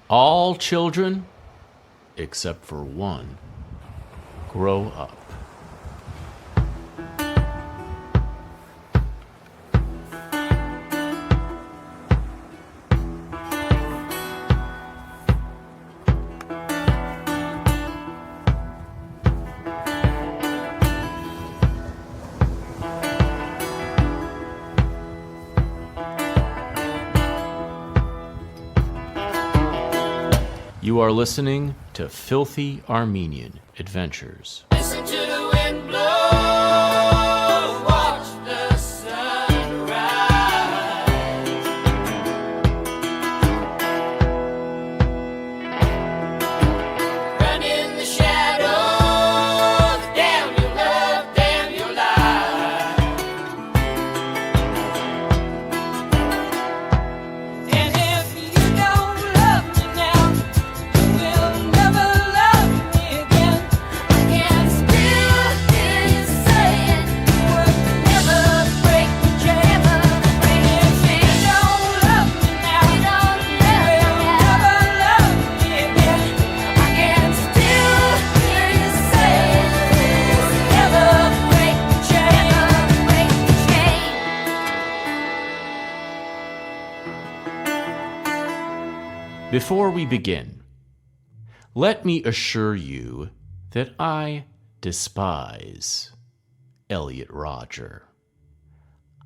All children, except for one, grow up. You are listening to Filthy Armenian Adventures. Listen to the wind blow, watch the sun rise. Run in the shadows, damn your love, damn your life. And if you don't love me now, will never love me again. I can still hear you saying, would never break the chain. If you don't love me now, will never love me again. I can still hear you saying, would never break the chain. Before we begin, let me assure you that I despise Elliot Rodger.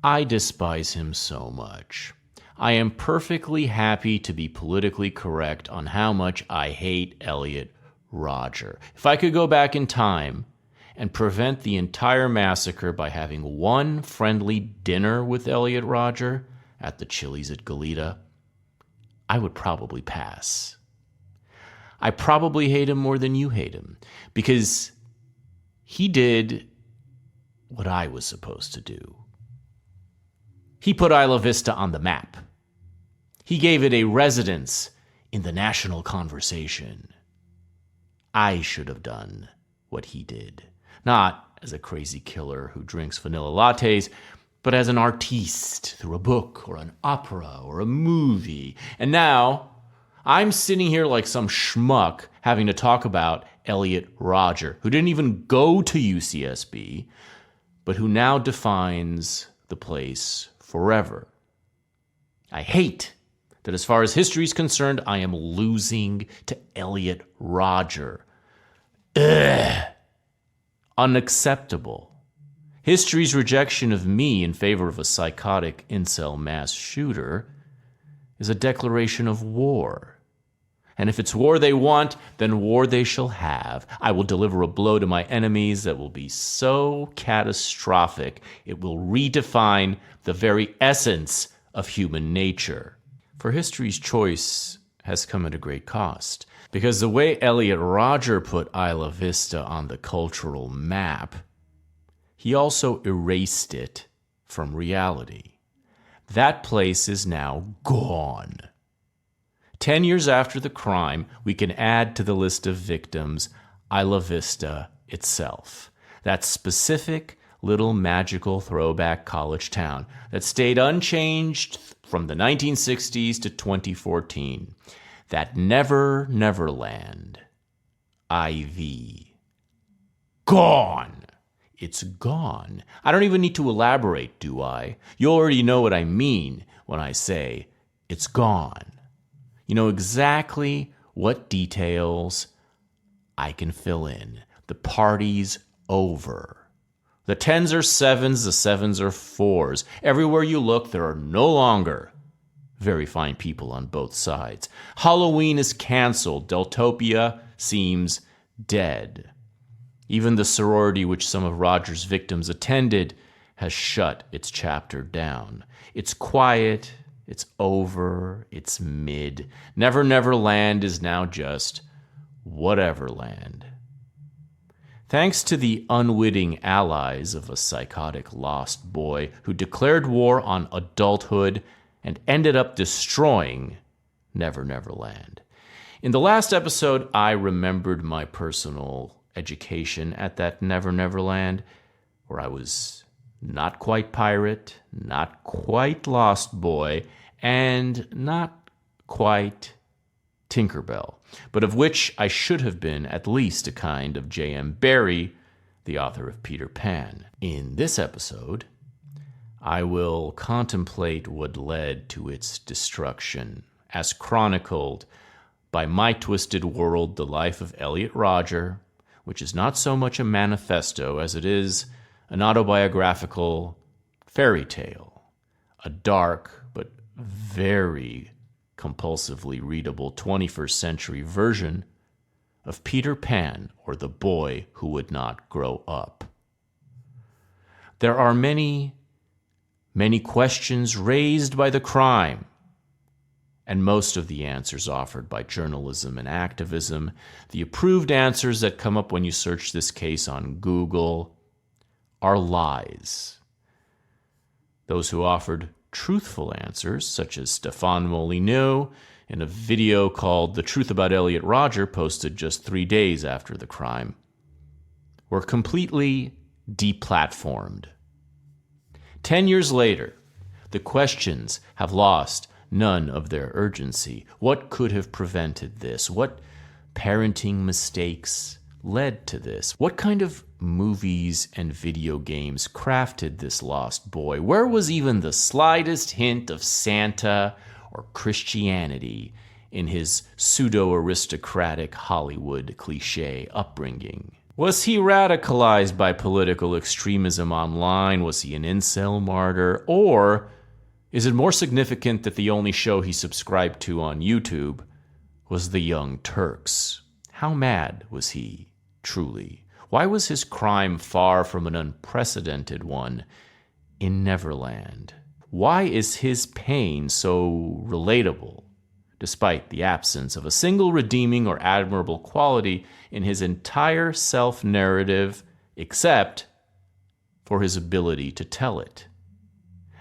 I despise him so much. I am perfectly happy to be politically correct on how much I hate Elliot Rodger. If I could go back in time and prevent the entire massacre by having one friendly dinner with Elliot Rodger at the Chili's at Goleta, I would probably pass. I probably hate him more than you hate him because he did what I was supposed to do. He put Isla Vista on the map. He gave it a residence in the national conversation. I should have done what he did, not as a crazy killer who drinks vanilla lattes, but as an artiste through a book or an opera or a movie. And now I'm sitting here like some schmuck having to talk about Elliot Rodger, who didn't even go to UCSB, but who now defines the place forever. I hate that as far as history is concerned, I am losing to Elliot Rodger. Ugh. Unacceptable. History's rejection of me in favor of a psychotic incel mass shooter is a declaration of war. And if it's war they want, then war they shall have. I will deliver a blow to my enemies that will be so catastrophic it will redefine the very essence of human nature. For history's choice has come at a great cost, because the way Elliot Rodger put Isla Vista on the cultural map, he also erased it from reality. That place is now gone. 10 years after the crime, we can add to the list of victims Isla Vista itself. That specific little magical throwback college town that stayed unchanged from the 1960s to 2014. That Neverland. IV. Gone. It's gone. I don't even need to elaborate, do I? You already know what I mean when I say it's gone. You know exactly what details I can fill in. The party's over. The 10s are 7s, the 7s are 4s. Everywhere you look, there are no longer very fine people on both sides. Halloween is canceled. Deltopia seems dead. Even the sorority which some of Rodger's victims attended has shut its chapter down. It's quiet, it's over, it's mid. Neverland is now just whateverland. Thanks to the unwitting allies of a psychotic lost boy who declared war on adulthood and ended up destroying Neverland. In the last episode, I remembered my personal education at that Neverland, where I was not quite pirate, not quite lost boy, and not quite Tinkerbell, but of which I should have been at least a kind of J.M. Barrie, the author of Peter Pan. In this episode, I will contemplate what led to its destruction, as chronicled by My Twisted World, The Life of Elliot Rodger, which is not so much a manifesto as it is an autobiographical fairy tale, a dark but very compulsively readable 21st century version of Peter Pan, or the boy who would not grow up. There are many questions raised by the crime, and most of the answers offered by journalism and activism, the approved answers that come up when you search this case on Google, are lies. Those who offered truthful answers, such as Stéphane Molyneux in a video called The Truth About Elliot Rodger, posted just 3 days after the crime, were completely deplatformed. 10 years later, the questions have lost none of their urgency. What could have prevented this? What parenting mistakes led to this? What kind of movies and video games crafted this lost boy? Where was even the slightest hint of Santa or Christianity in his pseudo-aristocratic Hollywood cliché upbringing? Was he radicalized by political extremism online? Was he an incel martyr? Or is it more significant that the only show he subscribed to on YouTube was the Young Turks? How mad was he, truly? Why was his crime far from an unprecedented one in Neverland? Why is his pain so relatable, despite the absence of a single redeeming or admirable quality in his entire self-narrative, except for his ability to tell it?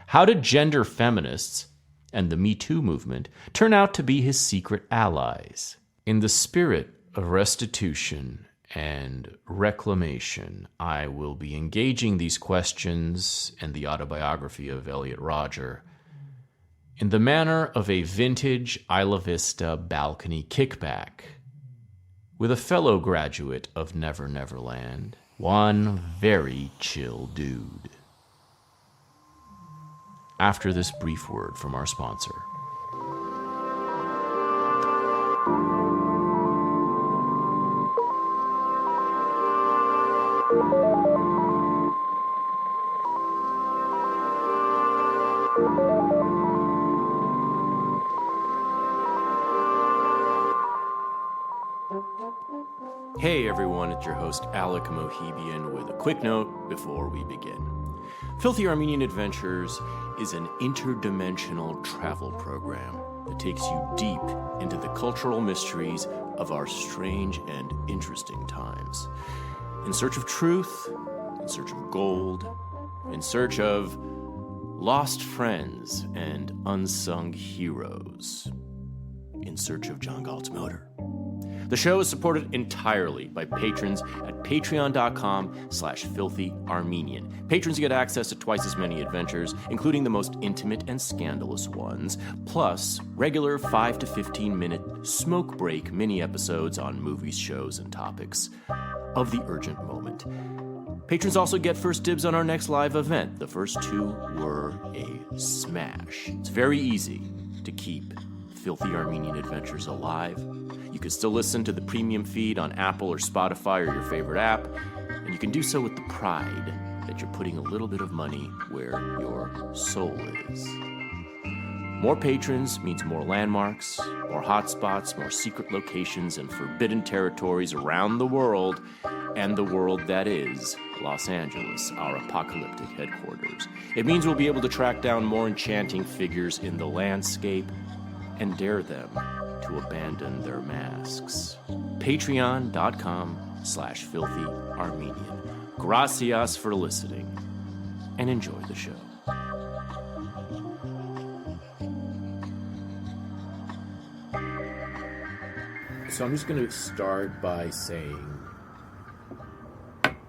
How did gender feminists and the Me Too movement turn out to be his secret allies? In the spirit of restitution and reclamation, I will be engaging these questions and the autobiography of Elliot Rodger in the manner of a vintage Isla Vista balcony kickback with a fellow graduate of Neverland, one very chill dude. After this brief word from our sponsor. Hey everyone, it's your host Alec Mohibian with a quick note before we begin. Filthy Armenian Adventures is an interdimensional travel program that takes you deep into the cultural mysteries of our strange and interesting times. In search of truth, in search of gold, in search of lost friends and unsung heroes, in search of John Galt's motor. The show is supported entirely by patrons at patreon.com/filthyarmenian. Patrons get access to twice as many adventures, including the most intimate and scandalous ones, plus regular 5 to 15 minute smoke break mini episodes on movies, shows, and topics of the urgent moment. Patrons also get first dibs on our next live event. The first 2 were a smash. It's very easy to keep Filthy Armenian Adventures alive. You can still listen to the premium feed on Apple or Spotify or your favorite app, and you can do so with the pride that you're putting a little bit of money where your soul is. More patrons means more landmarks, more hotspots, more secret locations, and forbidden territories around the world, and the world that is Los Angeles, our apocalyptic headquarters. It means we'll be able to track down more enchanting figures in the landscape and dare them to abandon their masks. Patreon.com/filthyarmenian. Gracias for listening, and enjoy the show. So I'm just going to start by saying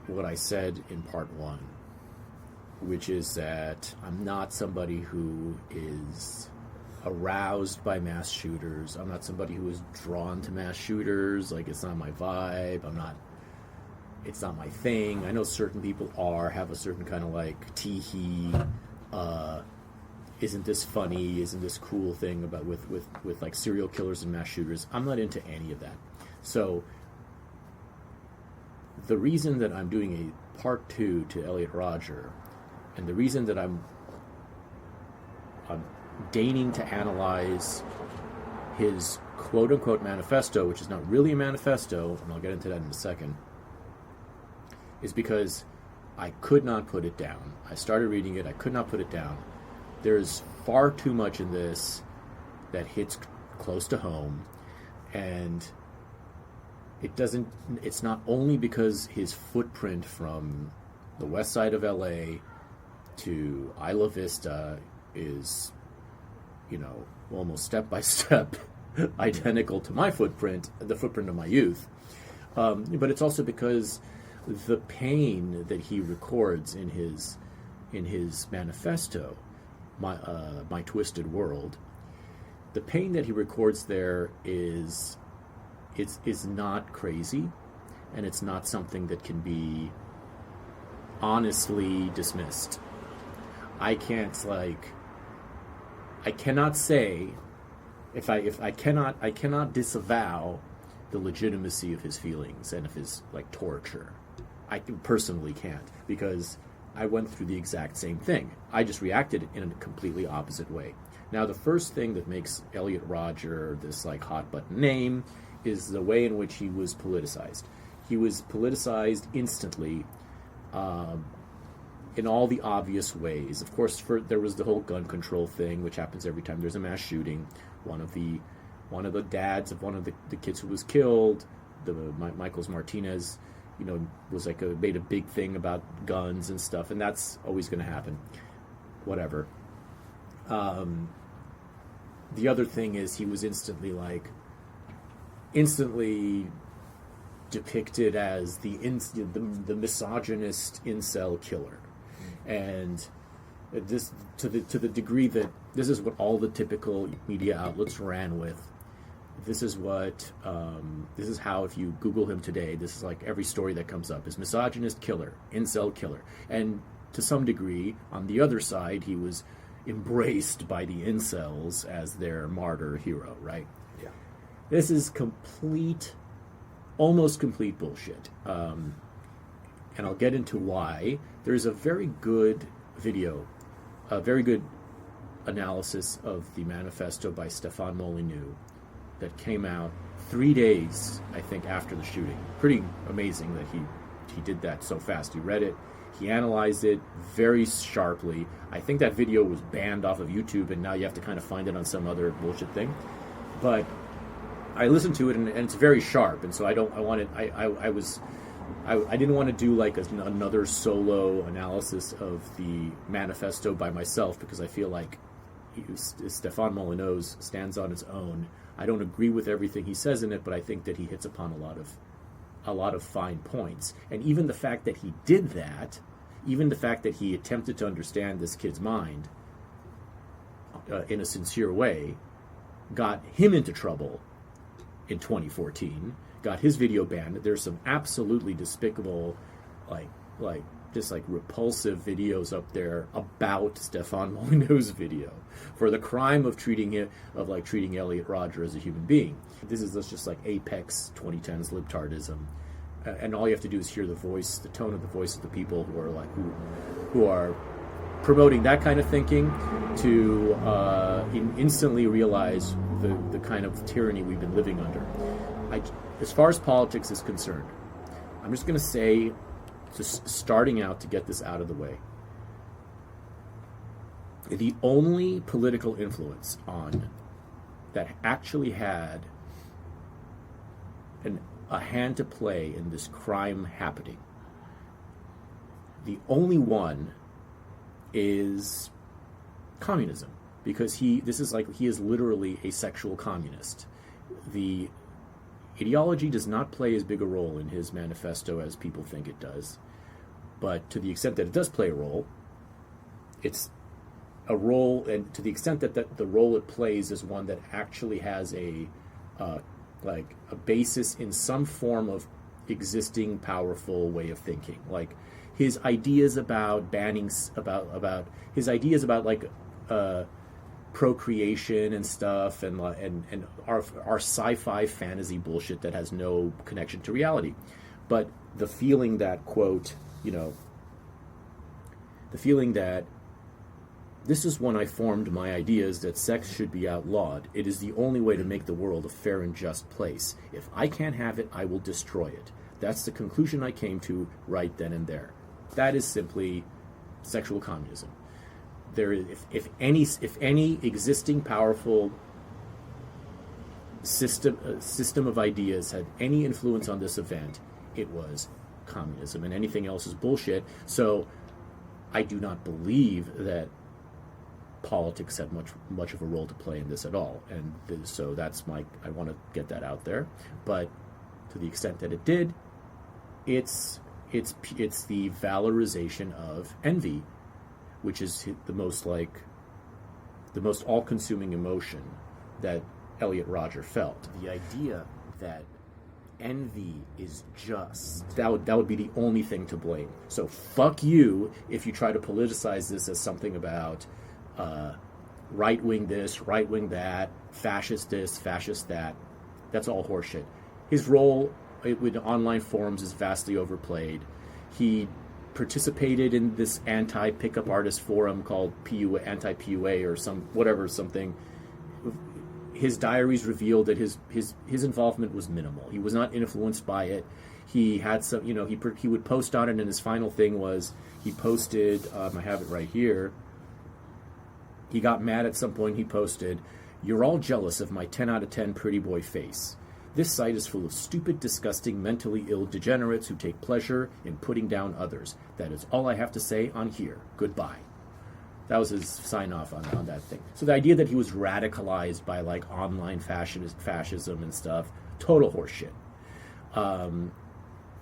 what I said in part 1, which is that I'm not somebody who is aroused by mass shooters. I'm not somebody who is drawn to mass shooters. Like, it's not my vibe. It's not my thing. I know certain people have a certain kind of like tee-hee, isn't this funny, isn't this cool thing about with like serial killers and mass shooters. I'm not into any of that. So the reason that I'm doing a part 2 to Elliot Rodger, and the reason that I'm deigning to analyze his quote-unquote manifesto, which is not really a manifesto, and I'll get into that in a second, is because I could not put it down. I started reading it, I could not put it down. There's far too much in this that hits close to home, and it's not only because his footprint from the west side of LA to Isla Vista is, almost step by step identical to my footprint, the footprint of my youth. But it's also because the pain that he records in his manifesto, my Twisted World, the pain that he records there is not crazy, and it's not something that can be honestly dismissed. I cannot say I cannot disavow the legitimacy of his feelings and of his like torture. I personally can't, because I went through the exact same thing. I just reacted in a completely opposite way. Now, the first thing that makes Elliot Rodger this like hot button name is the way in which he was politicized. He was politicized instantly, in all the obvious ways. Of course, there was the whole gun control thing, which happens every time there's a mass shooting. One of the dads of one of the kids who was killed, Michael Martinez, was made a big thing about guns and stuff, and that's always going to happen. Whatever. The other thing is he was instantly depicted as the misogynist incel killer, and this to the degree that this is what all the typical media outlets ran with. This is how, if you Google him today, this is like every story that comes up is misogynist killer, incel killer. And to some degree, on the other side, he was embraced by the incels as their martyr hero, right? Yeah. This is almost complete bullshit. And I'll get into why. There's a very good video, a very good analysis of the manifesto by Stefan Molyneux that came out 3 days, I think, after the shooting. Pretty amazing that he did that so fast. He read it, he analyzed it very sharply. I think that video was banned off of YouTube, and now you have to kind of find it on some other bullshit thing. But I listened to it, and it's very sharp, and so I didn't want to do like another solo analysis of the manifesto by myself, because I feel like Stefan Molyneux stands on his own. I don't agree with everything he says in it, but I think that he hits upon a lot of fine points. And even the fact that he did that, even the fact that he attempted to understand this kid's mind in a sincere way, got him into trouble in 2014, got his video banned. There's some absolutely despicable, just repulsive videos up there about Stefan Molyneux's video for the crime of treating Elliot Rodger as a human being. This is just like apex 2010s libtardism, and all you have to do is hear the tone of the voice of the people who are promoting that kind of thinking to instantly realize the kind of tyranny we've been living under. As far as politics is concerned, I'm just going to say, just starting out to get this out of the way, the only political influence that actually had a hand to play in this crime happening, the only one is communism, because he is literally a sexual communist. The ideology does not play as big a role in his manifesto as people think it does, but to the extent that it does play a role, it's a role, and to the extent that the role it plays is one that actually has a basis in some form of existing powerful way of thinking. Like his ideas about banning, about his ideas about procreation and stuff, and our sci-fi fantasy bullshit that has no connection to reality. But the feeling that, quote, the feeling that this is when I formed my ideas that sex should be outlawed. It is the only way to make the world a fair and just place. If I can't have it, I will destroy it. That's the conclusion I came to right then and there. That is simply sexual communism. There is, if any existing powerful system of ideas had any influence on this event, it was communism, and anything else is bullshit. So I do not believe that politics had much of a role to play in this at all, and so that's I want to get that out there. But to the extent that it did, it's the valorization of envy, which is the most all-consuming emotion that Elliot Rodger felt. The idea that envy is just, that would be the only thing to blame. So fuck you if you try to politicize this as something about right-wing this, right-wing that, fascist this, fascist that. That's all horseshit. His role with online forums is vastly overplayed. He participated in this anti-pickup artist forum called anti-PUA or something. His diaries revealed that his involvement was minimal. He was not influenced by it. He had some, he would post on it, and his final thing was he posted. I have it right here. He got mad at some point. He posted, "You're all jealous of my 10 out of 10 pretty boy face. This site is full of stupid, disgusting, mentally ill degenerates who take pleasure in putting down others. That is all I have to say on here. Goodbye." That was his sign-off on that thing. So the idea that he was radicalized by online fascism and stuff, total horseshit.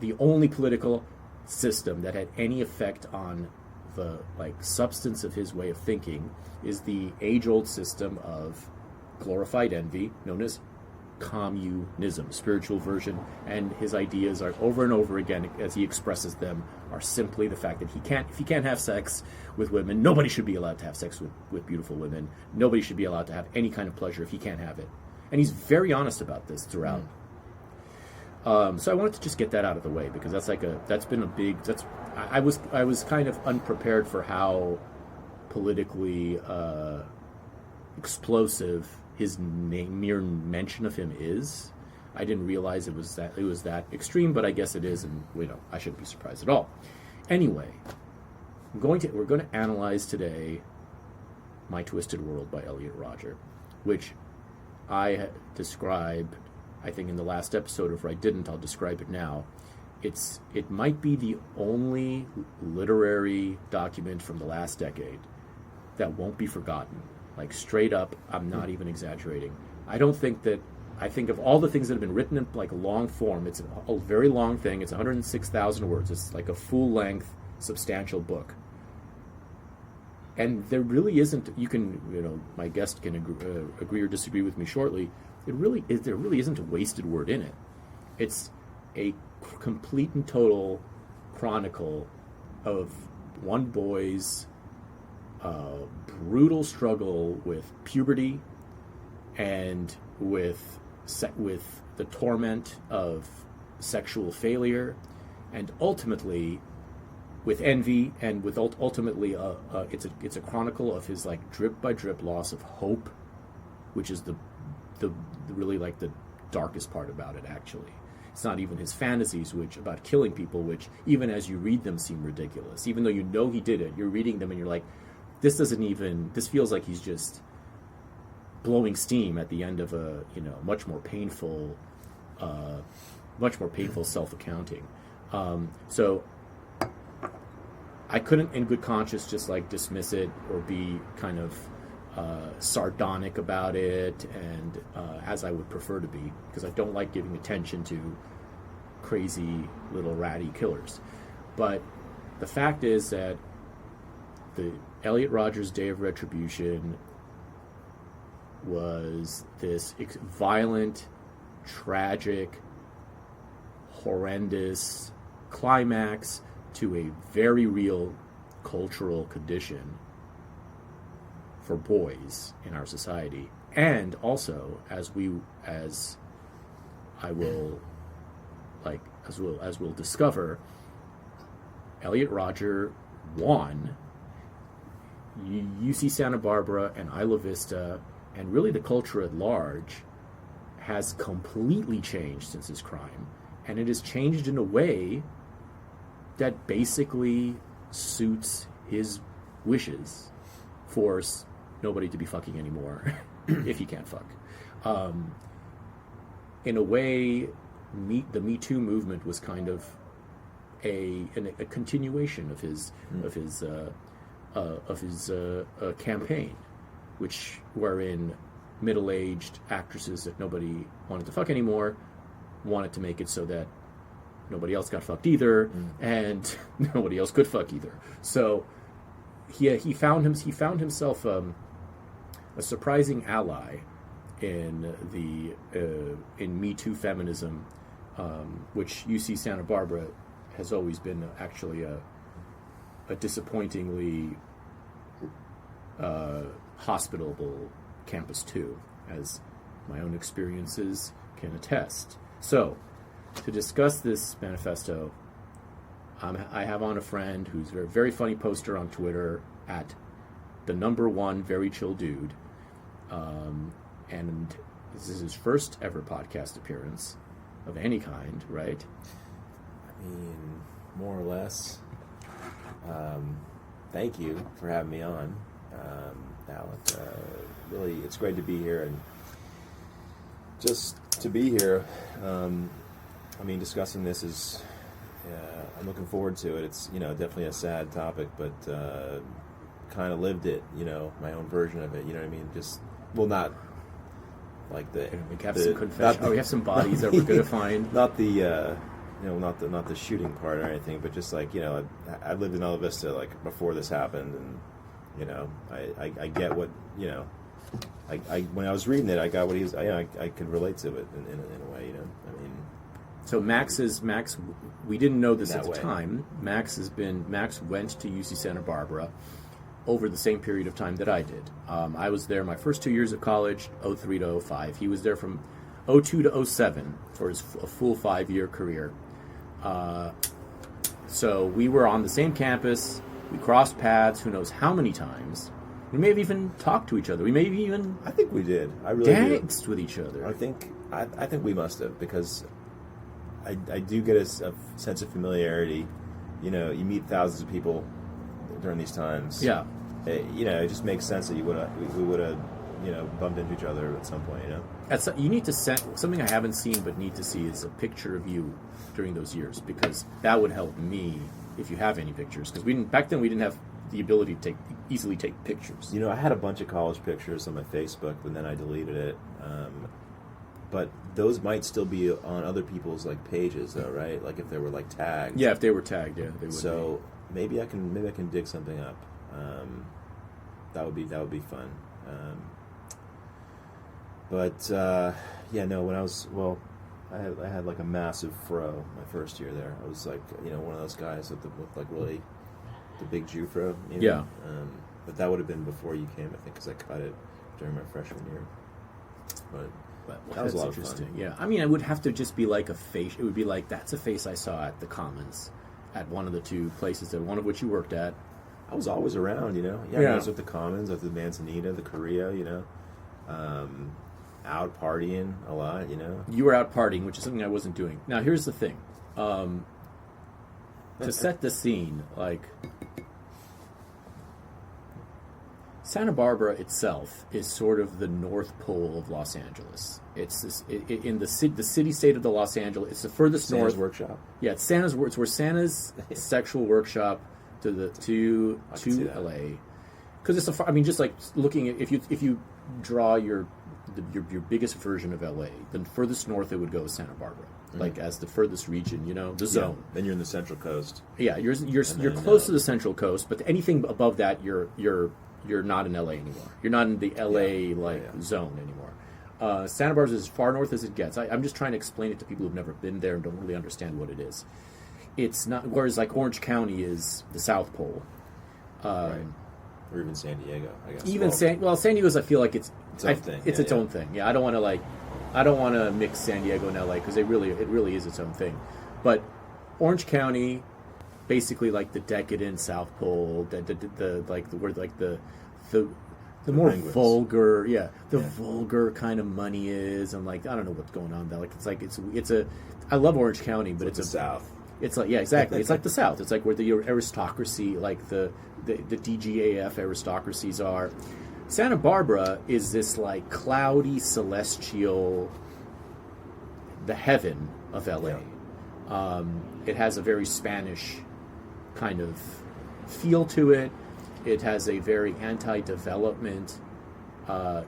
The only political system that had any effect on the substance of his way of thinking is the age-old system of glorified envy, known as communism, spiritual version, and his ideas are over and over again as he expresses them are simply the fact that if he can't have sex with women, nobody should be allowed to have sex with beautiful women. Nobody should be allowed to have any kind of pleasure if he can't have it. And he's very honest about this throughout. So I wanted to just get that out of the way, because I was kind of unprepared for how politically explosive his mere mention of him is. I didn't realize it was that extreme, but I guess it is, and I shouldn't be surprised at all. Anyway, we're going to analyze today My Twisted World by Elliot Rodger, which I described, I think, in the last episode. If I didn't, I'll describe it now. It might be the only literary document from the last decade that won't be forgotten. Straight up, I'm not even exaggerating. I think of all the things that have been written in long form, it's a very long thing. It's 106,000 words. It's like a full-length, substantial book. And there really isn't, my guest can agree or disagree with me shortly, there really isn't a wasted word in it. It's a complete and total chronicle of one boy's brutal struggle with puberty and with the torment of sexual failure, and ultimately with envy, and with ultimately it's a chronicle of his drip by drip loss of hope, which is the really the darkest part about it. Actually, it's not even his fantasies, which about killing people, which even as you read them seem ridiculous. Even though he did it, you're reading them and you're like, this feels like he's just blowing steam at the end of a much more painful self-accounting. So I couldn't in good conscience just dismiss it or be kind of sardonic about it, and as I would prefer to be, because I don't like giving attention to crazy little ratty killers. But the fact is that Elliot Rodger's Day of Retribution was this violent, tragic, horrendous climax to a very real cultural condition for boys in our society. And also, as we'll discover, Elliot Rodger won. UC Santa Barbara and Isla Vista, and really the culture at large, has completely changed since his crime. And it has changed in a way that basically suits his wishes. Force nobody to be fucking anymore, if he can't fuck. In a way, the Me Too movement was kind of a continuation of his campaign, wherein middle-aged actresses that nobody wanted to fuck anymore wanted to make it so that nobody else got fucked either, and nobody else could fuck either. So he found himself a surprising ally in Me Too feminism, which UC Santa Barbara has always been actually a disappointingly hospitable campus too, as my own experiences can attest. So, to discuss this manifesto, I have on a friend who's a very funny poster on Twitter at #1 Very Chill Dude, and this is his first ever podcast appearance of any kind, right? I mean, more or less. Thank you for having me on, Alec. Really, it's great to be here, and just to be here. I mean, discussing this is, I'm looking forward to it. It's, definitely a sad topic, but kind of lived it, my own version of it, you know what I mean? Just, well, not like We have some confession. We have some bodies that we're going to find. Not the, not the shooting part or anything, but just like, I lived in Isla Vista like before this happened, and I get what, I when I was reading it, I got what he was. I could relate to it in a way, I mean. So Max. We didn't know this at the way. time. Max went to UC Santa Barbara over the same period of time that I did. I was there my first 2 years of college, 03 to 05. He was there from 02 to 07 for a full 5-year career. So we were on the same campus. We crossed paths who knows how many times. We may have even talked to each other. We may have even I think we did. I really danced with each other. I think we must have, because I do get a sense of familiarity. You meet thousands of people during these times. Yeah. It just makes sense that we would have bumped into each other at some point. You need to send something I haven't seen but need to see is a picture of you during those years, because that would help me if you have any pictures. Because back then we didn't have the ability to easily take pictures. I had a bunch of college pictures on my Facebook, but then I deleted it. But those might still be on other people's pages, though, right? Like if they were tagged. Yeah, if they were tagged, yeah, they would. So maybe I can dig something up. That would be fun. But when I was I had a massive fro my first year there. I was one of those guys with really the big Jew fro. Yeah. But that would have been before you came, I think, because I cut it during my freshman year. But that was a lot of fun. Yeah, I mean, it would have to just be like a face. It would be like, that's a face I saw at the Commons, at one of the two places, one of which you worked at. I was always around, Yeah, I was with the Commons, with the Manzanita, the Korea, out partying a lot, You were out partying, which is something I wasn't doing. Now, here's the thing. To set the scene, Santa Barbara itself is sort of the North Pole of Los Angeles. It's in the city-state of the Los Angeles. It's the furthest Santa's north. workshop. Yeah, it's Santa's. It's where Santa's sexual workshop to LA. Because it's just like looking at if you draw your your biggest version of LA. The furthest north it would go is Santa Barbara, like as the furthest region, the zone. Then you're in the Central Coast. Yeah, you're then, close to the Central Coast, but anything above that, you're not in LA anymore. You're not in the LA zone anymore. Santa Barbara is as far north as it gets. I'm just trying to explain it to people who've never been there and don't really understand what it is. It's not. Whereas like Orange County is the South Pole. Right. Or even San Diego, I guess. Even San Diego's, I feel like it's own thing. It's its own thing. Yeah, I don't want to mix San Diego and LA because it really is its own thing. But Orange County, basically like the decadent South Pole, the more penguins. vulgar, vulgar kind of money is, and like I don't know what's going on there. Like it's a I love Orange County, but it's the South. It's like exactly. It's like the South. It's like where the aristocracy, like the DGAF aristocracies are. Santa Barbara is this like cloudy, celestial, the heaven of LA. Yeah. It has a very Spanish kind of feel to it. It has a very anti-development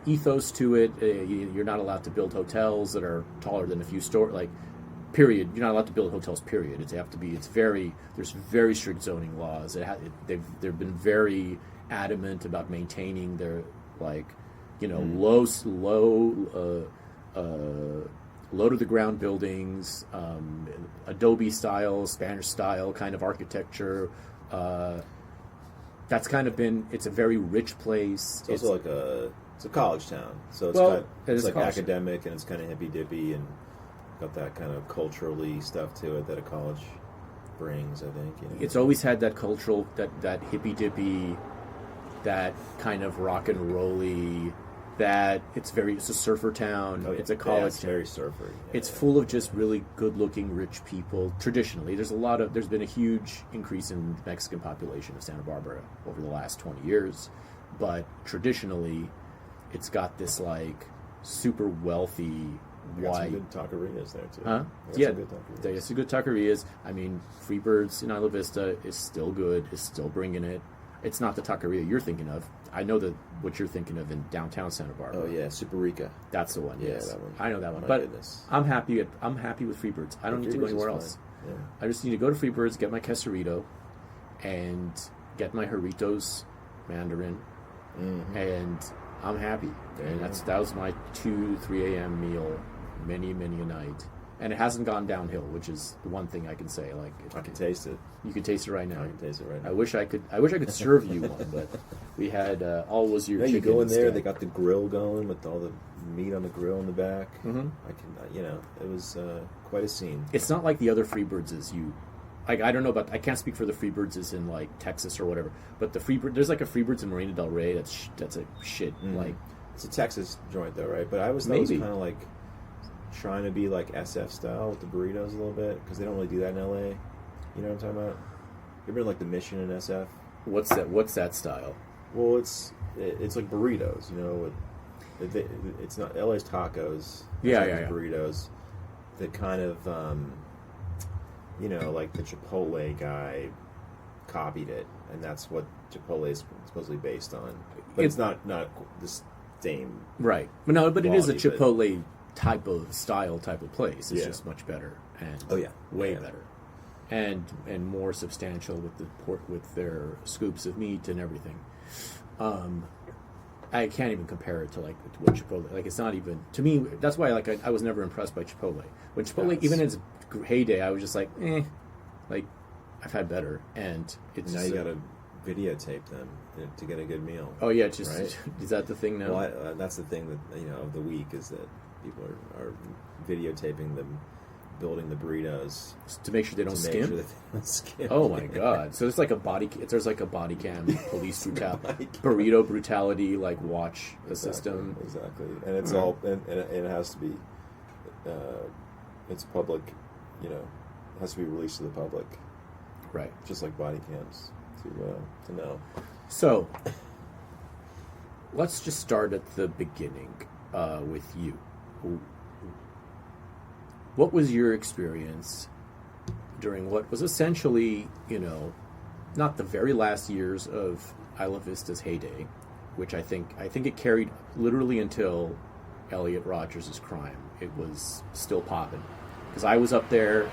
ethos to it. You're not allowed to build hotels that are taller than a few stories. Like, period. You're not allowed to build hotels. Period. There's very strict zoning laws. They've been very adamant about maintaining their low to the ground buildings, Adobe style, Spanish style kind of architecture. That's kind of been. It's a very rich place. It's also it's a college town, so it's like academic and it's kind of hippy dippy and got that kind of culturally stuff to it that a college brings. I think it's always had that cultural, that hippy dippy, that kind of rock and rolly. That it's a surfer town. Oh, yeah. It's a college it's town. Very surfer. Yeah, it's full of just really good-looking, rich people. Traditionally, there's been a huge increase in the Mexican population of Santa Barbara over the last 20 years, but traditionally, it's got this like super wealthy white. Some good taquerias there too. Huh? Yeah, there's some good taquerias. I mean, Freebird's in Isla Vista is still good. Is still bringing it. It's not the taqueria you're thinking of. I know what you're thinking of in downtown Santa Barbara. Oh yeah, Super Rica. That's the one. Yeah, yes. that one. I know that one. My But goodness. I'm happy with Freebirds. I don't need to go anywhere else. Yeah. I just need to go to Freebirds, get my quesarito, and get my Jarritos Mandarin, and I'm happy. And that was my 2-3 a.m. meal, many a night. And it hasn't gone downhill, which is the one thing I can say. Like I can taste it. You can taste it right now. I can taste it right now. I wish I could serve you one, but we had all was your. Yeah, you chicken go in there. instead. They got the grill going with all the meat on the grill in the back. Mm-hmm. I can, it was quite a scene. It's not like the other Freebirds is you. Like I don't know about. I can't speak for the Freebirds is in like Texas or whatever. But the Freebird, there's like a Freebirds in Marina Del Rey. That's a shit. Like It's a Texas joint though, right? But I was kind maybe. of like trying to be like SF style with the burritos a little bit because they don't really do that in LA. You know what I'm talking about? You ever been like the Mission in SF? What's that style? Well, it's like burritos, it's not LA's tacos. Yeah, it's like burritos. That kind of, like the Chipotle guy copied it, and that's what Chipotle is supposedly based on. But it's not the same. Right. But it is a quality, Chipotle type of place. It's just much better and way better. And more substantial with the pork, with their scoops of meat and everything. I can't even compare it to like what Chipotle. Like it's not even to me. That's why I was never impressed by Chipotle. When Chipotle, even in its heyday, I was just like, like I've had better. And it's now you got to videotape them to get a good meal. Oh yeah, just right? Is that the thing now? Well, that's the thing that of the week is that people are videotaping them building the burritos to make sure they don't skim. Sure they don't skim. Oh my god! So there's like a body cam, police brutality, burrito brutality, like watch the system. Exactly, and it's all and it has to be, it's public, it has to be released to the public, right? Just like body cams to know. So let's just start at the beginning with you. What was your experience during what was essentially, not the very last years of Isla Vista's heyday, which I think it carried literally until Elliot Rodgers' crime. It was still popping because I was up there.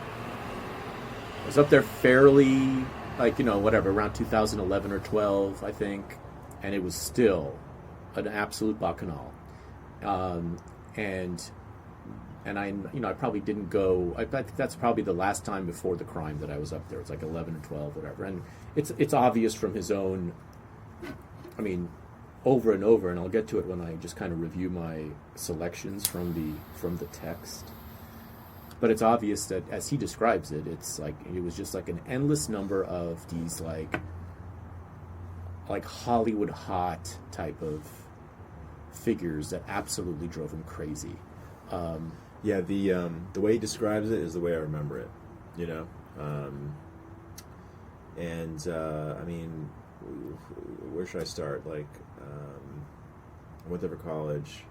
I was up there fairly, like, whatever, around 2011 or 12, I think, and it was still an absolute bacchanal. And I probably didn't go. I think that's probably the last time before the crime that I was up there. It's like 11 or 12, whatever. And it's obvious from his own. I mean, over and over, and I'll get to it when I just kind of review my selections from the text. But it's obvious that as he describes it, it's like it was just like an endless number of these like Hollywood hot type of figures that absolutely drove him crazy. Yeah, the way he describes it is the way I remember it, I mean, where should I start? Like, I went there for college.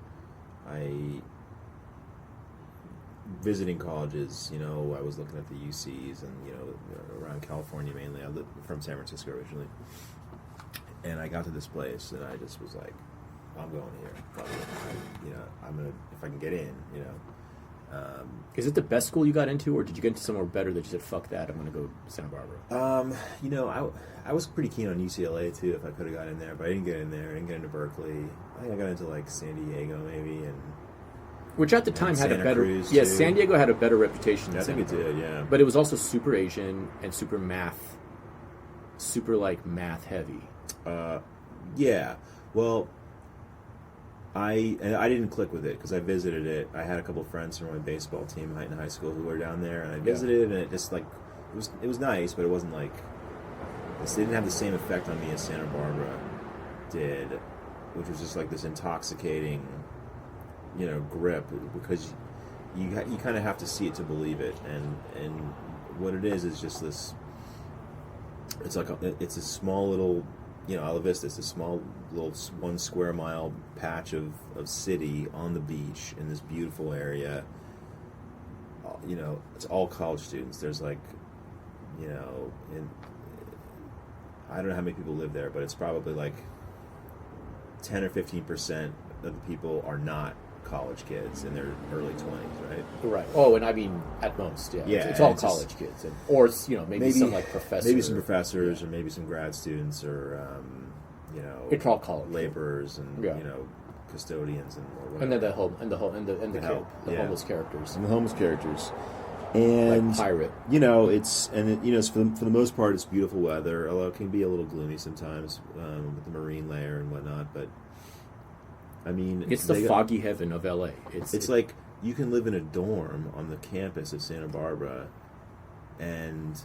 Visiting colleges, I was looking at the UCs and, around California mainly. I lived from San Francisco originally. And I got to this place and I just was like, I'm going here. I'm going to, if I can get in, Is it the best school you got into, or did you get into somewhere better that you said, fuck that, I'm going to go to Santa Barbara? I was pretty keen on UCLA too if I could have got in there, but I didn't get in there. I didn't get into Berkeley. I think I got into like San Diego maybe, and which at the time had Santa a better... Cruz, yeah, too. San Diego had a better reputation than I think Santa it Barbara. did, yeah. But it was also super Asian and super math, super math heavy. Yeah. Well, I didn't click with it because I visited it. I had a couple of friends from my baseball team in high school who were down there, and I visited, and it just it was nice, but it wasn't like it didn't have the same effect on me as Santa Barbara did, which was just like this intoxicating, grip, because you kind of have to see it to believe it, and what it is just this. It's a small little. Isla Vista is a small little 1 square mile patch of city on the beach in this beautiful area. It's all college students. There's I don't know how many people live there, but it's probably like 10 or 15% of the people are not college kids in their early 20s, right? Right. Oh, and I mean, at most, yeah. Yeah, It's all it's college just- kids. Or, maybe some professors. Maybe some professors, or maybe some grad students, or It's all college. laborers and Yeah. custodians and or And then whatever. the help, the yeah. homeless characters. And the homeless characters, and Like Pirate. it's for the most part it's beautiful weather, although it can be a little gloomy sometimes with the marine layer and whatnot. But I mean, It's the foggy heaven of LA. It's like you can live in a dorm on the campus of Santa Barbara, and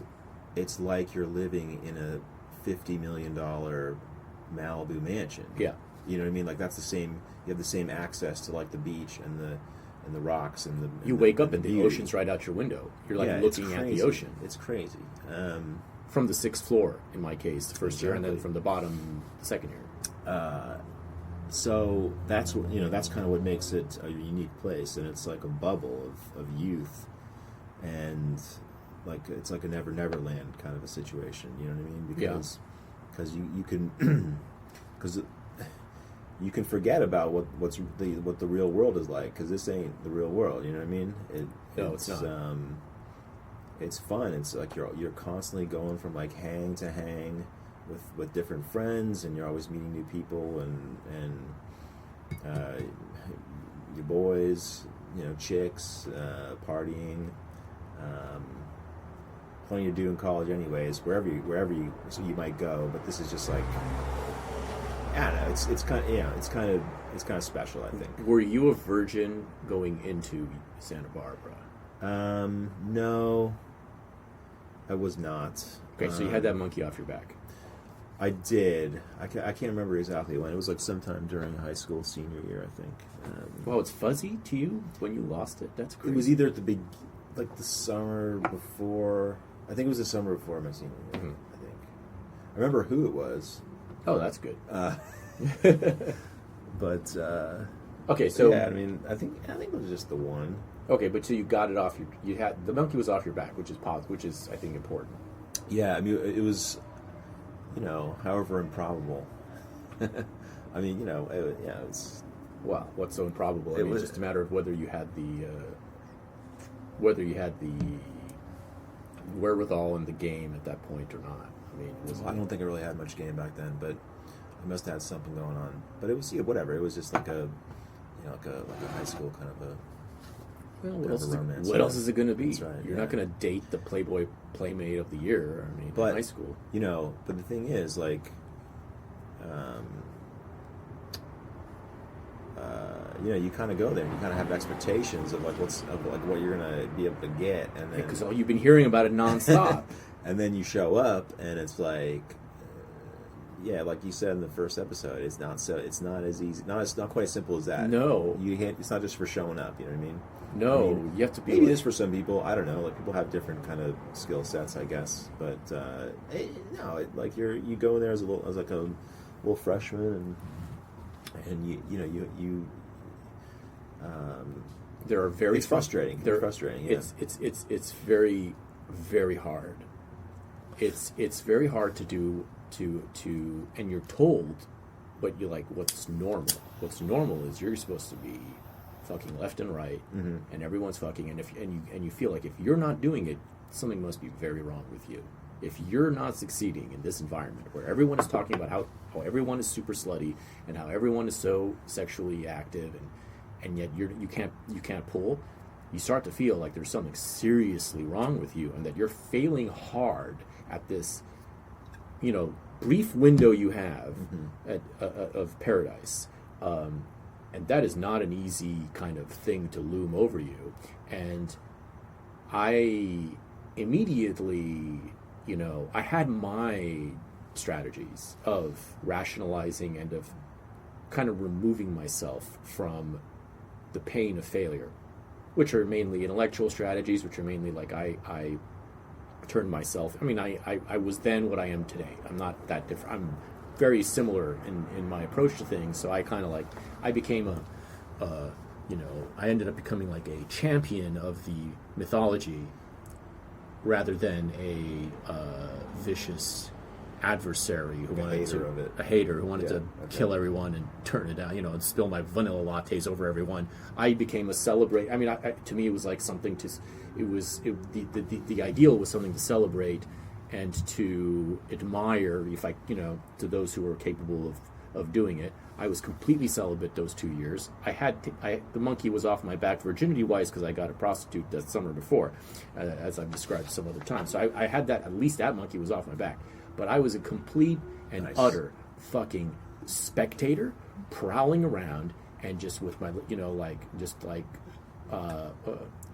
it's like you're living in a $50 million Malibu mansion. Yeah. You know what I mean? Like that's the same. You have the same access to like the beach and the rocks and the. You wake up and and the beauty. ocean's right out your window. You're Yeah, it's looking at crazy. the ocean. It's crazy. From the 6th floor, in my case, the first year, and then Exactly. from the bottom, the second year. So that's that's kind of what makes it a unique place, and it's like a bubble of youth, and it's like a Neverland kind of a situation. You know what I mean? Because you can because you can forget about what the real world is like, because this ain't the real world. You know what I mean? No, it's not. It's fun. It's like you're constantly going from like hang to hang with different friends, and you're always meeting new people and your boys, chicks, partying, plenty to do in college anyways, wherever you might go. But this is just like, I don't know, it's kind of special, I think. Were you a virgin going into Santa Barbara? No, I was not. Okay, so you had that monkey off your back. I did. I can't remember exactly when. It was like sometime during high school senior year, I think. Wow, it's fuzzy to you when you lost it? That's crazy. It was either at the the summer before. I think it was the summer before my senior year. Mhm. I think. I remember who it was. Oh, that's good. But Okay, so yeah, I mean, I think it was just the one. okay, but so you got it off your. You had the monkey was off your back, which is I think important. Yeah, I mean, it was, however improbable. I mean, Well, what's so improbable? I It mean, was- it's just a matter of whether you had the wherewithal in the game at that point or not. I mean, I don't think I really had much game back then, but I must have had something going on. But it was whatever. It was just like a like a high school kind of a. Well, kind of a romance. what else is it going to be? That's right, You're yeah. not going to date the Playboy Playmate of the Year. I mean, But in high school. But the thing is, like, you kind of go there and you kind of have expectations of what you're gonna be able to get, and then Because you've been hearing about it nonstop. and then you show up and it's like, like you said in the first episode, it's not as easy, not quite as simple as that. No. It's not just for showing up. You know what I mean? No, I mean, you have to be. Maybe it is for some people. I don't know. Like people have different kind of skill sets, I guess. But like you go in there as a little freshman, and you. There are very. It's frustrating. They're frustrating. Yeah. It's very, very hard. It's very hard to do and you're told, but you're like, what's normal? What's normal is you're supposed to be fucking left and right, and everyone's fucking, and you feel like if you're not doing it, something must be very wrong with you. If you're not succeeding in this environment where everyone is talking about how everyone is super slutty and how everyone is so sexually active and yet you can't pull, you start to feel like there's something seriously wrong with you and that you're failing hard at this, brief window you have of paradise. And that is not an easy kind of thing to loom over you. And I immediately, I had my strategies of rationalizing and of kind of removing myself from the pain of failure, which are mainly intellectual strategies, which are mainly like I turned myself. I mean, I was then what I am today. I'm not that different. I'm very similar in my approach to things. So I kind of I became I ended up becoming like a champion of the mythology rather than a vicious adversary who wanted a hater who wanted to kill everyone and turn it down, and spill my vanilla lattes over everyone. I became a celebrate. I mean, to me, it was like something to. The ideal was something to celebrate and to admire. If I, to those who were capable of doing it. I was completely celibate those 2 years. The monkey was off my back virginity-wise because I got a prostitute that summer before, as I've described some other time. So I had that. At least that monkey was off my back. But I was a complete and utter fucking spectator, prowling around and just with my,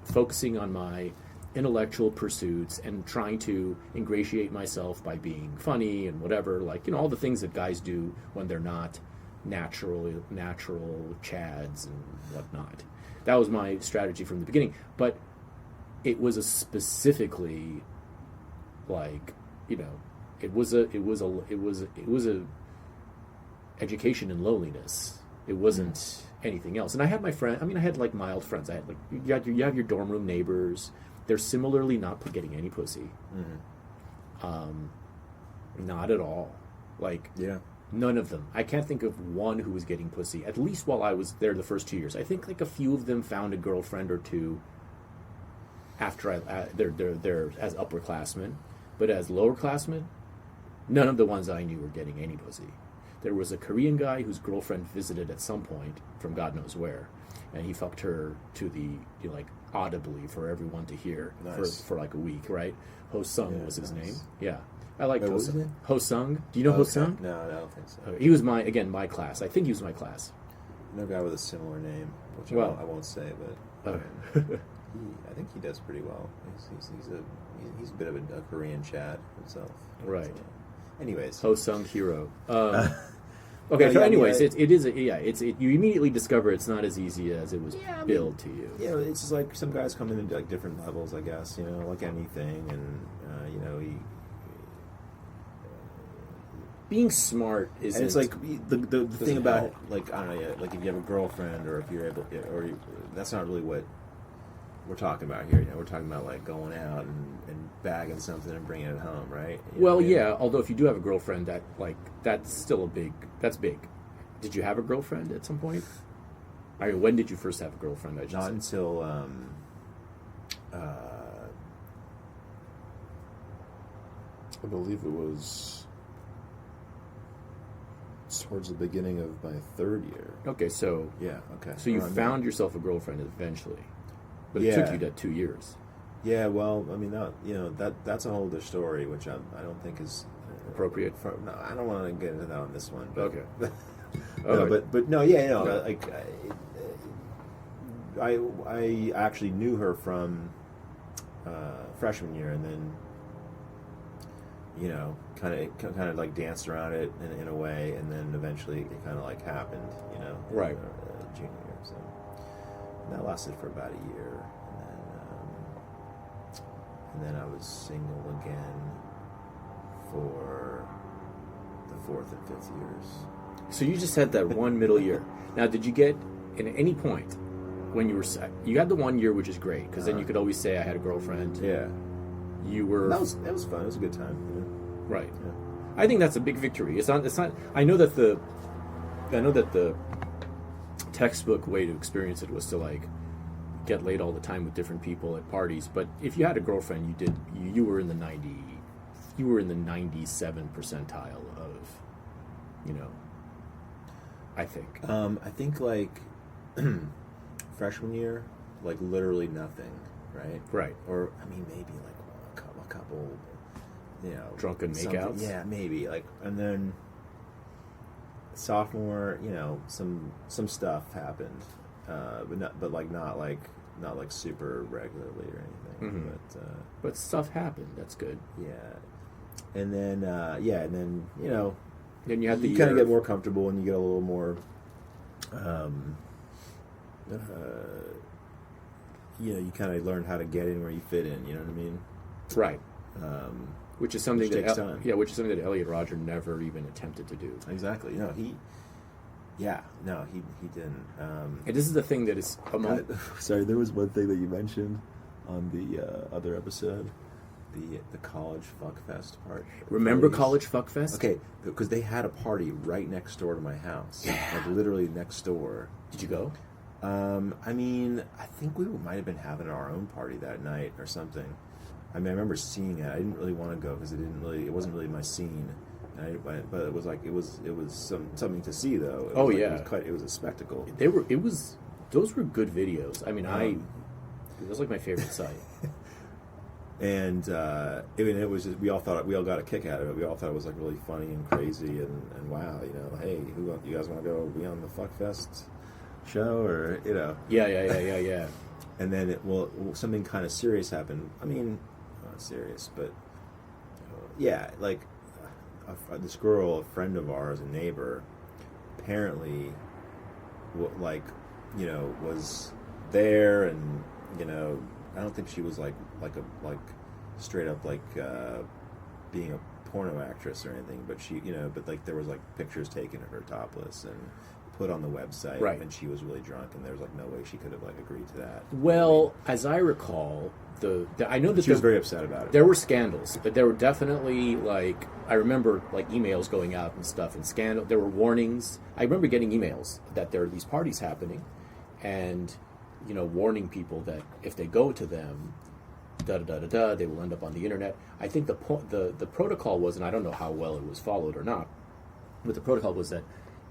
focusing on my intellectual pursuits and trying to ingratiate myself by being funny and whatever, all the things that guys do when they're not natural chads and whatnot. That was my strategy from the beginning. But it was a specifically it was a education in loneliness. It wasn't anything else. And I had my friend. I mean, I had mild friends. I had you have your dorm room neighbors. They're similarly not getting any pussy. Not at all. None of them. I can't think of one who was getting pussy. At least while I was there the first 2 years. I think a few of them found a girlfriend or two after they're as upperclassmen, but as lowerclassmen, none of the ones I knew were getting any pussy. There was a Korean guy whose girlfriend visited at some point from God knows where, and he fucked her to the audibly for everyone to hear. Nice. for a week, right? Ho Sung was his nice. name. Yeah, I like Wait, Ho what was his Sung. name? Ho Sung. Do you know Ho Sung? No, I don't think so. He was my class. I think he was my class. No guy with a similar name, which Well- I won't say, but I think he does pretty well. He's a bit of a Korean Chad himself. Right. So, anyways, Ho Sung Hero. No, So yeah, anyways, yeah. it is you immediately discover it's not as easy as it was billed to you. it's just like some guys come in at different levels, I guess. Like anything, and Being smart is. and it's like the thing about I don't know, if you have a girlfriend or if you're able, that's not really what we're talking about here. We're talking about going out and bagging something and bringing it home, right? Although if you do have a girlfriend, that's still that's big. Did you have a girlfriend at some point? I mean, when did you first have a girlfriend? Not until I believe it was towards the beginning of my third year. Okay, so Yeah. Okay. so you Around found yourself a girlfriend eventually, but it Yeah. took you that 2 years. Yeah, well, I mean, that's a whole other story, which I don't think is Appropriate? No, I don't want to get into that on this one. But, Okay. no, Alright. but no, yeah, no, No. like I actually knew her from freshman year, and then kind of like danced around it in a way, and then eventually it kind of like happened, Right. Junior year. So and that lasted for about a year, and then I was single again for the fourth and fifth years. So you just had that one middle year. Now, did you get at any point when you had the 1 year, which is great because then you could always say I had a girlfriend. Yeah, You were that was fun. It was a good time. right. Yeah. I think that's a big victory. It's not. I know that the textbook way to experience it was to like get laid all the time with different people at parties. But if you had a girlfriend, you were in the 97th percentile of, I think. I think like freshman year, like literally nothing, right? Right. Or I mean, maybe like a couple, Drunken something- makeouts? Yeah, maybe like, and then sophomore, some stuff happened, but not like super regularly or anything. Mhm. But But stuff happened. That's good. yeah, and then Then you had the you year kind of get more comfortable and you get a little more you kind of learn how to get in where you fit in, you know what I mean? right, Um, which is something Which that takes time. which is something that Elliot Rodger never even attempted to do. exactly. He didn't. And this is the thing that is among. Sorry, there was one thing that you mentioned on the other episode, the college fuck fest part. Remember Parties. College Fuck Fest? Okay, because they had a party right next door to my house, like literally next door. Did you go? I mean, I think we might have been having our own party that night or something. I mean, I remember seeing it. I didn't really want to go because it wasn't really my scene. But it was like it was something to see though. Oh, was yeah. it was a spectacle. Those were good videos. I mean, it was like my favorite site. And it was just, we all got a kick out of it. We all thought it was like really funny and crazy and wow, hey, you guys want to go be on the Fuck Fest show or Yeah. And then something kind of serious happened. I mean, not serious, but yeah, like this girl, a friend of ours, a neighbor, apparently, was there, and I don't think she was like straight up being a porno actress or anything, but she, but like there was like pictures taken of her topless and put on the website, Right. and she was really drunk, and there was like no way she could have like agreed to that. Well, as I recall, I know that She was very upset about it. there were scandals, but there were definitely I remember emails going out and stuff and scandal. There were warnings. I remember getting emails that there are these parties happening, and warning people that if they go to them, they will end up on the internet. I think the protocol was, and I don't know how well it was followed or not, but the protocol was that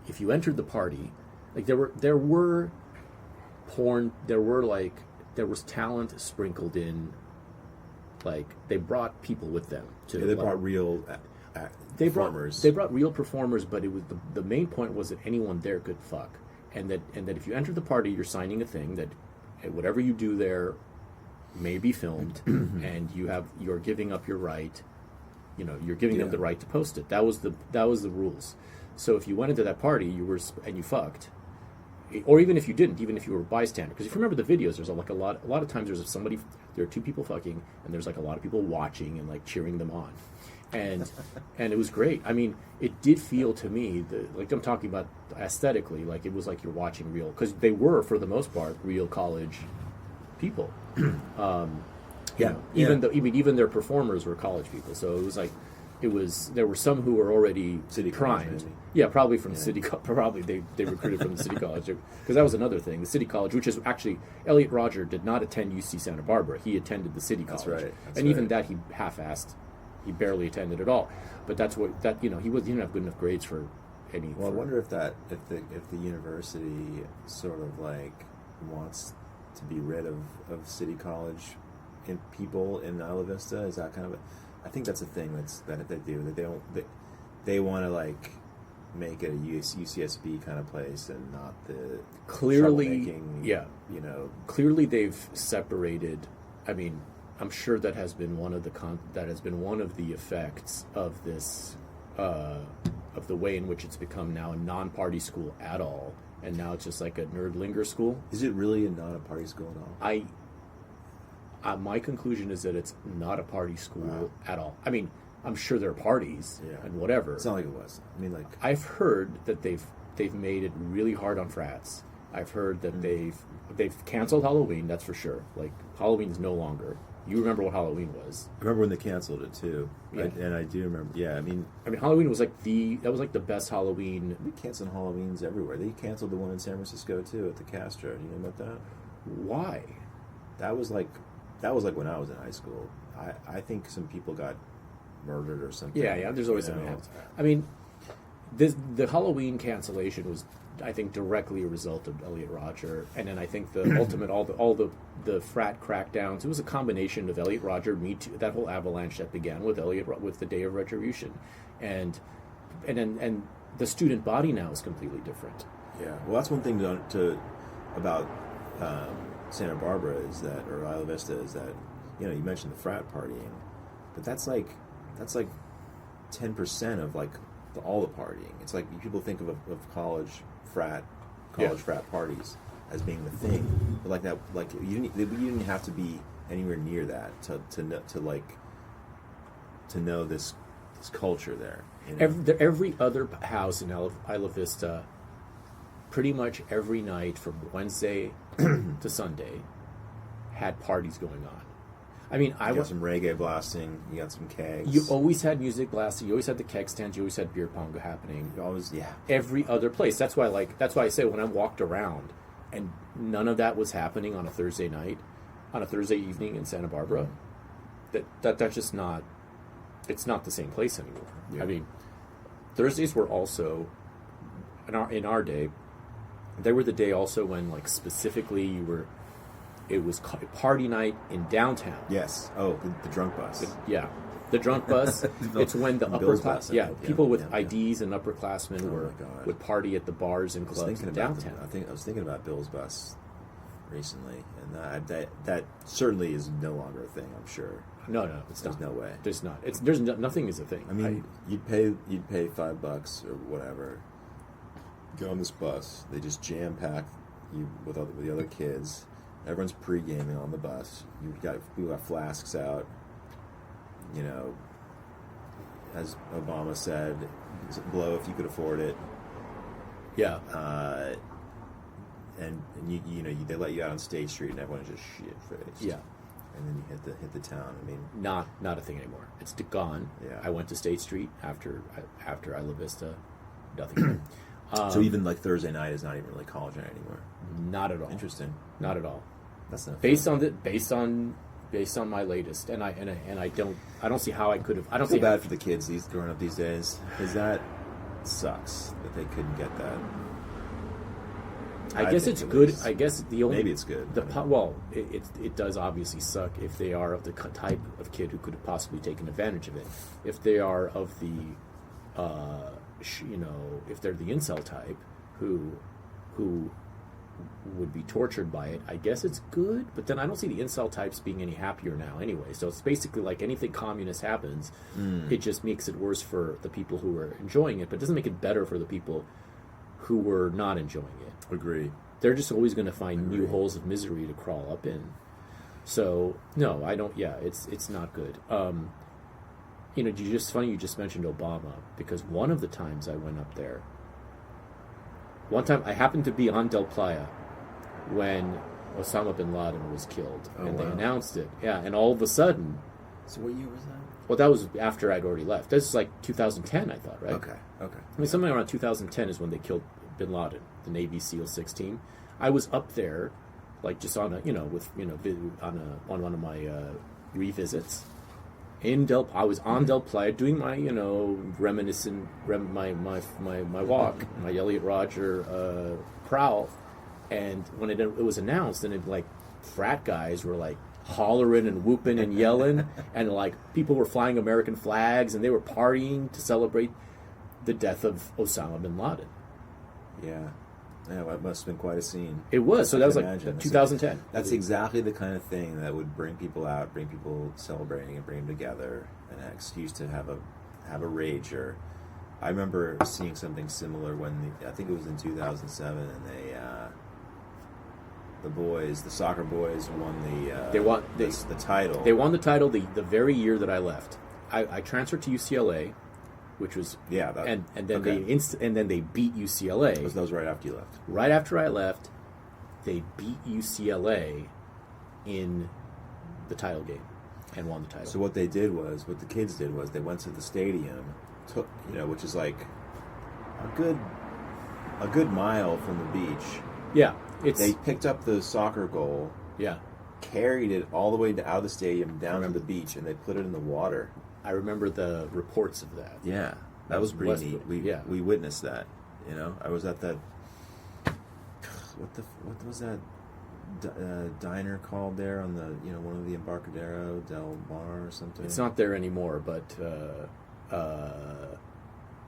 if you entered the party, there were porn, there was talent sprinkled in, they brought people with them to. Yeah, they brought real performers. They brought real performers, but it was the main point was that anyone there could fuck, and that if you enter the party, you're signing a thing that whatever you do there may be filmed, and you're giving up your right. You're giving them the right to post it. That was the rules. So if you went into that party, and you fucked, or even if you didn't, even if you were a bystander, because if you remember the videos, there's a lot of times there are two people fucking, and there's a lot of people watching and cheering them on, and it was great. I mean, it did feel to me I'm talking about aesthetically, it was like you're watching real, because they were for the most part real college people. Even their performers were college people, so it was there were some who were already City college, primed. maybe. Yeah, probably from Yeah. city. Probably they recruited from the city college because that was another thing. The city college, which is actually Elliot Rodger did not attend UC Santa Barbara. He attended the city college. That's right. That's and even right. that he half-assed. He barely attended at all. But that's what that he didn't have good enough grades for any. Well, I for- wonder if the university sort of like wants to be rid of city college in people in Isla Vista. Is that kind of I think that's a thing that they do, that they want to like make it a UCSB kind of place and not the Clearly, troublemaking, yeah. Clearly they've separated. I mean, I'm sure that has been one of the effects of this of the way in which it's become now a non-party school at all, and now it's just like a nerdlinger school. Is it really not a party school at all? My conclusion is that it's not a party school Wow. at all. I mean, I'm sure there are parties Yeah. and whatever. It's not like it was. I mean, like I've heard that they've made it really hard on frats. I've heard that they've canceled Halloween. That's for sure. Like Halloween's no longer. You remember what Halloween was? I remember when they canceled it too, Yeah. and I do remember. Yeah, I mean, Halloween was like the best Halloween. they canceled Halloweens everywhere. They canceled the one in San Francisco too at the Castro. You know about that? Why? That was like when I was in high school. I think some people got murdered or something. Yeah. There's always you something know. happens. I mean, the Halloween cancellation was, I think, directly a result of Elliot Rodger, and then I think the ultimate all the frat crackdowns. It was a combination of Elliot Rodger, Me Too, that whole avalanche that began with with the Day of Retribution, and the student body now is completely different. Yeah. Well, that's one thing about Santa Barbara is that, or Isla Vista is that, you mentioned the frat partying, but that's like 10% of like all the partying. It's like people think of college frat parties as being the thing, but like that, like you didn't have to be anywhere near that to know this culture there. Every other house in Isla Vista, pretty much every night from Wednesday to Sunday, had parties going on. I mean, You got some reggae blasting. You got some kegs. You always had music blasting. You always had the keg stands. You always had beer pong happening. You always, yeah. Every other place. That's why I say when I walked around, and none of that was happening on a Thursday night, on a Thursday evening in Santa Barbara. That's just not. It's not the same place anymore. Yeah. I mean, Thursdays were also in our day. They were the day also when, like, specifically it was party night in downtown. Yes. Oh, the drunk bus. Yeah, the drunk bus. It's when the The upper Bills class, bus, I yeah, think. people with Yeah. IDs and upperclassmen Oh my God. would party at the bars and I was clubs thinking in about downtown. I was thinking about Bill's bus recently, and that certainly is no longer a thing. I'm sure. No, it's There's not. no way. There's not. Nothing is a thing. I mean, you'd pay $5 or whatever. Go on this bus. They just jam pack you with the other kids. Everyone's pre-gaming on the bus. People got flasks out. As Obama said, blow if you could afford it. yeah, And they let you out on State Street, and everyone's just shit-faced. yeah, And then you hit the town. I mean, not a thing anymore. It's gone. Yeah. I went to State Street after Isla Vista. Nothing. so even like Thursday night is not even really college night anymore. Not at all. Interesting. Not at all. That's not Based fun. on my latest, and I don't see how I could have. I don't I feel see bad for the kids growing up these days, because that sucks that they couldn't get that. I guess think it's at good. least. I guess the only Maybe it's good. It does obviously suck if they are of the type of kid who could have possibly taken advantage of it. If they are of the, if they're the incel type who would be tortured by it, I guess it's good. But then I don't see the incel types being any happier now anyway. So it's basically like anything communist happens, it just makes it worse for the people who are enjoying it, but it doesn't make it better for the people who were not enjoying it. Agree. They're just always going to find new holes of misery to crawl up in. So no, I don't. Yeah, it's not good. Funny you just mentioned Obama, because one of the times I went up there, one time I happened to be on Del Playa when Osama bin Laden was killed, and they wow. announced it. Yeah, and all of a sudden, So what year was that? Well, that was after I'd already left. This is like 2010, I thought, right? Okay. I mean, something around 2010 is when they killed Bin Laden, the Navy SEAL 16. I was up there, like just on a, on one of my revisits I was on Del Playa doing my, my walk, my Elliot Rodger prowl, and when it was announced, and it like frat guys were like hollering and whooping and yelling, and like people were flying American flags, and they were partying to celebrate the death of Osama bin Laden. Yeah. Yeah, well, it must have been quite a scene. It was. So that was like imagine. 2010. That's exactly the kind of thing that would bring people out, bring people celebrating, and bring them together, and an excuse to have a rage. Or I remember seeing something similar when I think it was in 2007, and the soccer boys won the title. They won the title the very year that I left. I transferred to UCLA, which was and then they beat UCLA. That was right after you left. Right after I left, they beat UCLA in the title game and won the title. So what the kids did was they went to the stadium, which is like a good mile from the beach. Yeah, they picked up the soccer goal. Yeah, carried it all the way out of the stadium down to the beach, and they put it in the water. I remember the reports of that. Yeah, that was pretty neat. We witnessed that. I was at that. What was that diner called there on the one of the Embarcadero del Mar or something? It's not there anymore, but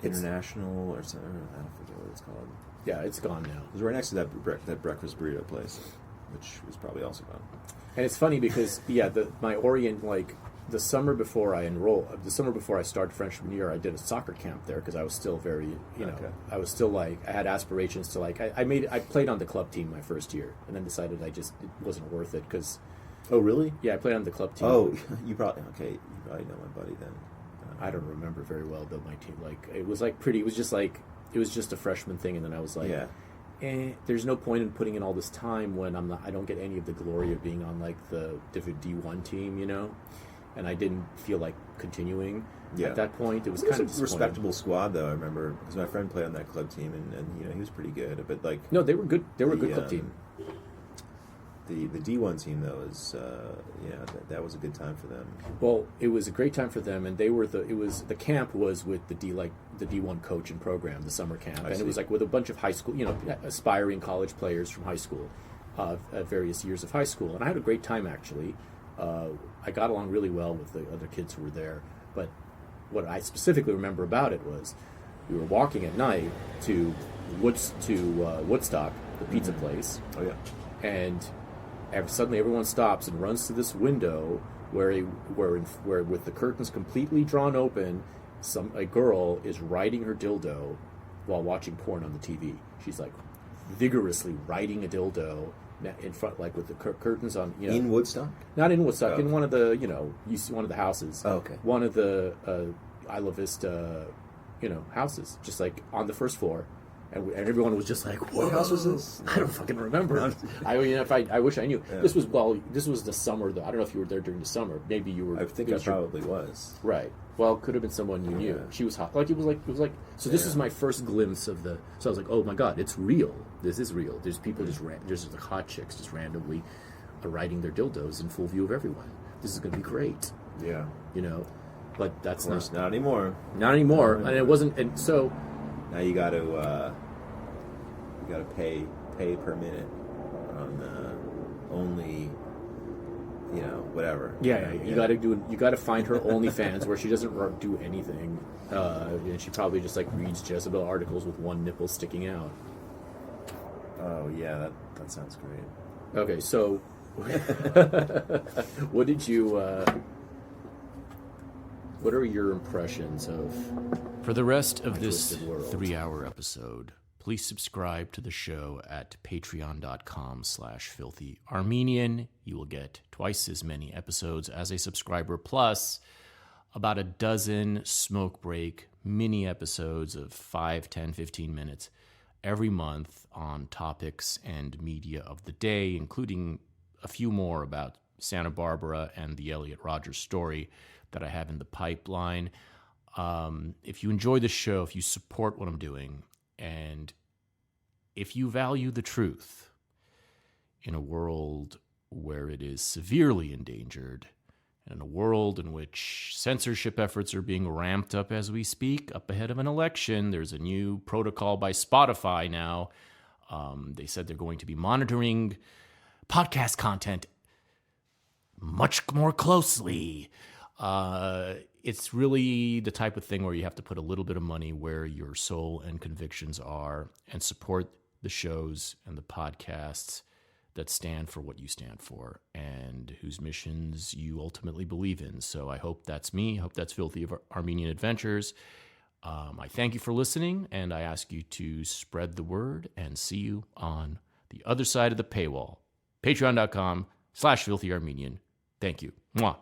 International or something. I don't forget what it's called. Yeah, it's gone now. It was right next to that breakfast burrito place, which was probably also gone. And it's funny because my Orient, like the summer before I started freshman year, I did a soccer camp there because I was still very I was still like I had aspirations to like I played on the club team my first year, and then decided it wasn't worth it because. Oh really? Yeah, I played on the club team. Oh, you probably know my buddy then. I don't remember very well though. My team, like it was just a freshman thing, and then I was like, there's no point in putting in all this time when I don't get any of the glory of being on like the D1 team, and I didn't feel like continuing at that point. It was kind of a respectable squad though. I remember because my friend played on that club team, and he was pretty good. But like no, they were good. They were a good club team. The D1 team though is that was a good time for them. Well, it was a great time for them, and the camp was with the D1 coach and program, the summer camp, and it was like with a bunch of high school, aspiring college players from high school, at various years of high school, and I had a great time actually. I got along really well with the other kids who were there, but what I specifically remember about it was we were walking at night to Woodstock, the pizza place. Oh yeah, and suddenly everyone stops and runs to this window where with the curtains completely drawn open, a girl is riding her dildo while watching porn on the TV. She's like vigorously riding a dildo in front, like with the curtains on. In Woodstock? Not in Woodstock. In one of the you see one of the houses. Oh, okay. One of the Isla Vista, houses, just like on the first floor. And everyone was just like, "What house was this?" I don't fucking remember. I wish I knew. Yeah. This was the summer though. I don't know if you were there during the summer. Maybe you were. I think I probably was. Right. Well, it could have been someone you knew. She was hot. Like it was like. So this was my first glimpse of the. So I was like, oh my god, it's real. This is real. There's people there's like hot chicks just randomly, riding their dildos in full view of everyone. This is going to be great. Yeah. But that's not anymore. Not anymore. And it wasn't. And so. Now you got to pay per minute on only whatever. Yeah, you got to find her OnlyFans where she doesn't do anything, and she probably just like reads Jezebel articles with one nipple sticking out. Oh yeah, that sounds great. Okay, so what did you? What are your impressions of? For the rest of this 3-hour episode, please subscribe to the show at patreon.com/filthyarmenian. You will get twice as many episodes as a subscriber, plus about a dozen smoke break mini episodes of 5, 10, 15 minutes every month on topics and media of the day, including a few more about Santa Barbara and the Elliot Rodger story that I have in the pipeline. If you enjoy the show, if you support what I'm doing, and if you value the truth in a world where it is severely endangered, and in a world in which censorship efforts are being ramped up as we speak, up ahead of an election, there's a new protocol by Spotify now. They said they're going to be monitoring podcast content much more closely. It's really the type of thing where you have to put a little bit of money where your soul and convictions are and support the shows and the podcasts that stand for what you stand for and whose missions you ultimately believe in. So I hope that's me. I hope that's Filthy Armenian Adventures. I thank you for listening, and I ask you to spread the word, and see you on the other side of the paywall. Patreon.com/filthyarmenian. Thank you. Mwah.